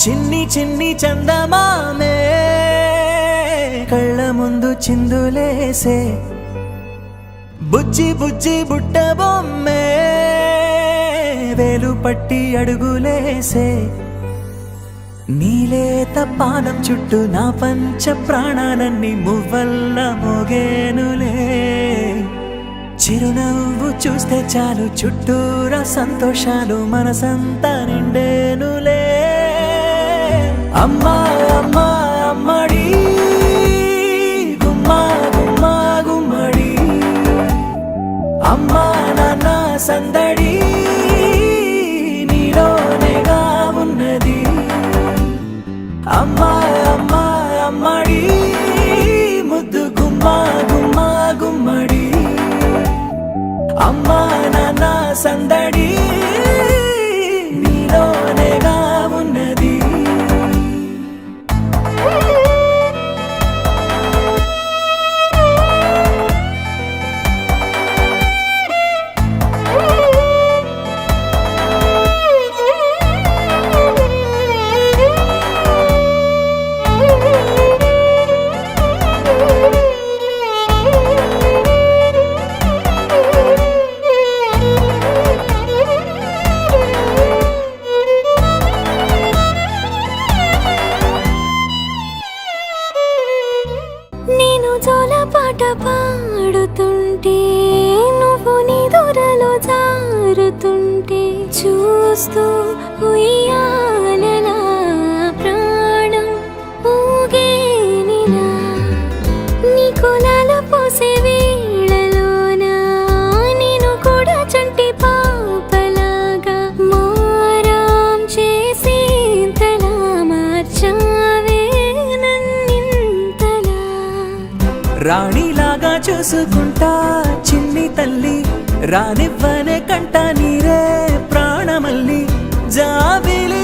చిన్ని చిన్ని చందమామే కళ్ళ ముందు చిందులేసే బుజ్జి బుజ్జి బుట్ట బొమ్మే వేలు పట్టి అడుగులేసే నీలేత పానం చుట్టూ నా పంచ ప్రాణాలన్నీ మువ్వల్ల మోగేనులే చిరునవ్వు చూస్తే చాలు చుట్టూరా సంతోషాలు మనసంతా నిండేనులే అమ్మా అమ్మా అమ్మడి గుమ్మా గుమ్మా గుమ్మడి అమ్మా నాన్న సందడి నీలోనేగా ఉన్నది అమ్మా అమ్మా అమ్మడి ముద్దు గుమ్మా గుమ్మా గుమ్మడి అమ్మా నాన్న సందడి నీలోనేగా ఉన్నది పాట పాడుతుంటే నువ్వు నీ దూరలో జారుతుంటే చూస్తూ ఉయ్యాలలా ప్రాణం ఊగేనిలా నీ కులాల పోసే వేళలోన నేను కూడా చంటి పాపలాగా మారాం చేసి తలా మార్చావే నన్నింతలా రాణిలాగా చూసుకుంటా చిన్ని తల్లి రానివ్వనే కంట నీరే ప్రాణమల్లి జాబిలి